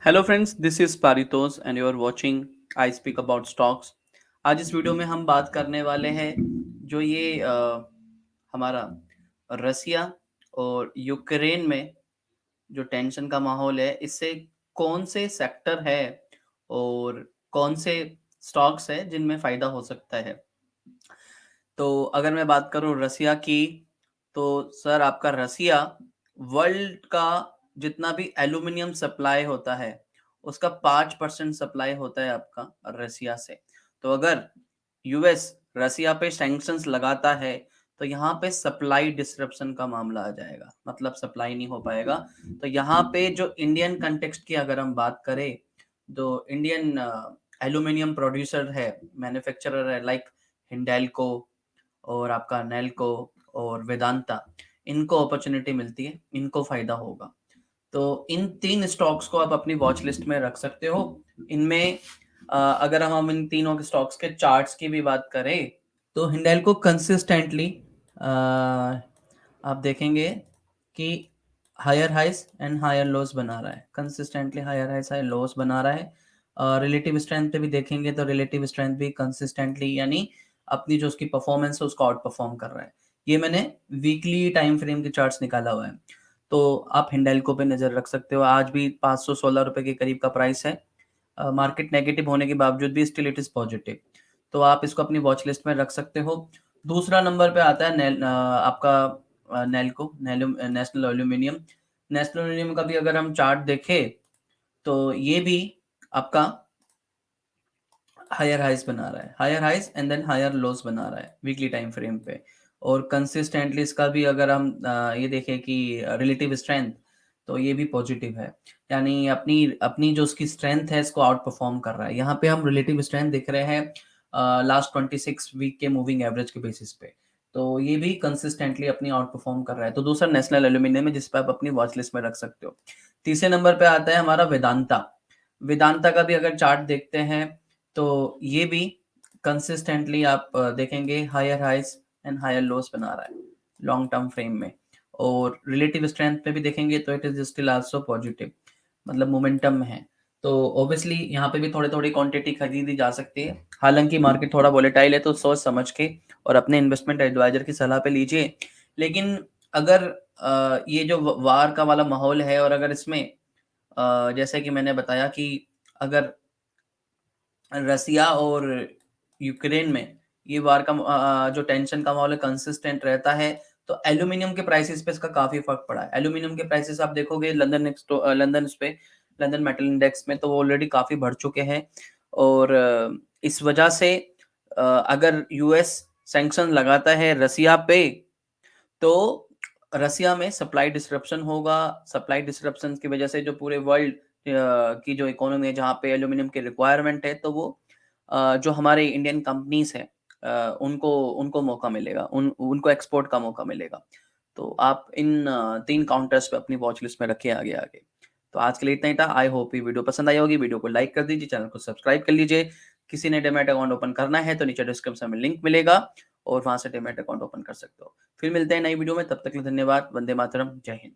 Hello friends, this is Paritosh and you are watching I speak about stocks. आज इस video में हम बात करने वाले हैं जो ये हमारा रसिया और यूक्रेन में जो टेंशन का माहौल है, इससे कौन से सेक्टर है और कौन से स्टॉक्स है जिनमें फायदा हो सकता है। तो अगर मैं बात करूं रसिया की, तो सर आपका रसिया वर्ल्ड का जितना भी एल्यूमिनियम सप्लाई होता है उसका 5% सप्लाई होता है आपका रसिया से। तो अगर यूएस रसिया पे सैंक्शंस लगाता है तो यहाँ पे सप्लाई डिसरप्शन का मामला आ जाएगा, मतलब सप्लाई नहीं हो पाएगा। तो यहाँ पे जो इंडियन कंटेक्स्ट की अगर हम बात करें, तो इंडियन एल्यूमिनियम प्रोड्यूसर है, मैन्युफैक्चरर है, लाइक हिंडेल्को और आपका नेल्को और वेदांता, इनको अपॉर्चुनिटी मिलती है, इनको फायदा होगा। तो इन 3 स्टॉक्स को आप अपनी वॉच लिस्ट में रख सकते हो। इनमें अगर हम इन तीनों के स्टॉक्स के चार्ट्स की भी बात करें, तो हिंडेल्को कंसिस्टेंटली आप देखेंगे कि higher highs and higher lows बना रहा है, consistently higher highs higher lows बना रहा है। रिलेटिव स्ट्रेंथ पे भी देखेंगे तो रिलेटिव स्ट्रेंथ भी कंसिस्टेंटली, यानी अपनी जो उसकी परफॉर्मेंस है उसको आउट परफॉर्म कर रहा है। ये मैंने वीकली टाइम फ्रेम के चार्ट्स निकाला हुआ है, तो आप हिंडेल्को पे नजर रख सकते हो। आज भी 516 रुपए के करीब का प्राइस है। मार्केट नेगेटिव होने के बावजूद भी स्टिल इट इज पॉजिटिव, तो आप इसको अपनी वॉच लिस्ट में रख सकते हो। दूसरा नंबर पे आता है आपका Nelco, national aluminium. National aluminium का भी अगर हम चार्ट देखें तो ये भी आपका हायर हाइज बना रहा है, higher highs and then higher lows बना रहा है वीकली टाइम फ्रेम पे। और कंसिस्टेंटली इसका भी अगर हम ये देखें कि रिलेटिव स्ट्रेंथ, तो ये भी पॉजिटिव है, यानी अपनी अपनी जो उसकी स्ट्रेंथ है इसको आउट परफॉर्म कर रहा है। यहाँ पे हम रिलेटिव स्ट्रेंथ दिख रहे हैं लास्ट 26 वीक के मूविंग एवरेज के बेसिस पे, तो ये भी कंसिस्टेंटली अपनी आउट परफॉर्म कर रहा है। तो दूसरा नेशनल एल्यूमिनियम है जिस पे आप अपनी वॉच लिस्ट में रख सकते हो। तीसरे नंबर पे आता है हमारा वेदांता। वेदांता का भी अगर चार्ट देखते हैं तो ये भी कंसिस्टेंटली आप देखेंगे higher highs and higher lows बना रहा है लॉन्ग टर्म फ्रेम में। और रिलेटिव स्ट्रेंथ पे भी देखेंगे तो it is still also positive, मतलब मोमेंटम में है। तो ऑब्वियसली यहाँ पे भी थोड़ी थोड़ी क्वांटिटी खरीदी जा सकती है। हालांकि मार्केट थोड़ा वोलेटाइल है, तो सोच समझ के और अपने इन्वेस्टमेंट एडवाइजर की सलाह पे लीजिए। लेकिन अगर ये जो वार का वाला माहौल है और अगर इसमें जैसे कि मैंने बताया कि अगर रसिया और यूक्रेन में ये वार का जो टेंशन का माहौल है कंसिस्टेंट रहता है, तो एल्यूमिनियम के प्राइसेस पे इसका काफी फर्क पड़ा है। एल्यूमिनियम के प्राइसेस आप देखोगे लंदन मेटल इंडेक्स में, तो वो ऑलरेडी काफी बढ़ चुके हैं। और इस वजह से अगर यूएस सैंक्शन लगाता है रसिया पे, तो रसिया में सप्लाई डिसरप्शन होगा। सप्लाई डिसरप्शन की वजह से जो पूरे वर्ल्ड की जो इकोनॉमी है जहाँ पे एल्यूमिनियम की रिक्वायरमेंट है, तो वो जो हमारे इंडियन कंपनीज है उनको उनको मौका मिलेगा, उनको एक्सपोर्ट का मौका मिलेगा। तो आप इन 3 काउंटर्स पे अपनी वॉच लिस्ट में रखिए आगे आगे। तो आज के लिए इतना ही था। आई होप ये वीडियो पसंद आई होगी। वीडियो को लाइक कर दीजिए, चैनल को सब्सक्राइब कर लीजिए। किसी ने डीमैट अकाउंट ओपन करना है तो नीचे डिस्क्रिप्शन में लिंक मिलेगा और वहां से डीमैट अकाउंट ओपन कर सकते हो। फिर मिलते हैं नई वीडियो में, तब तक के लिए धन्यवाद। वंदे मातरम, जय हिंद।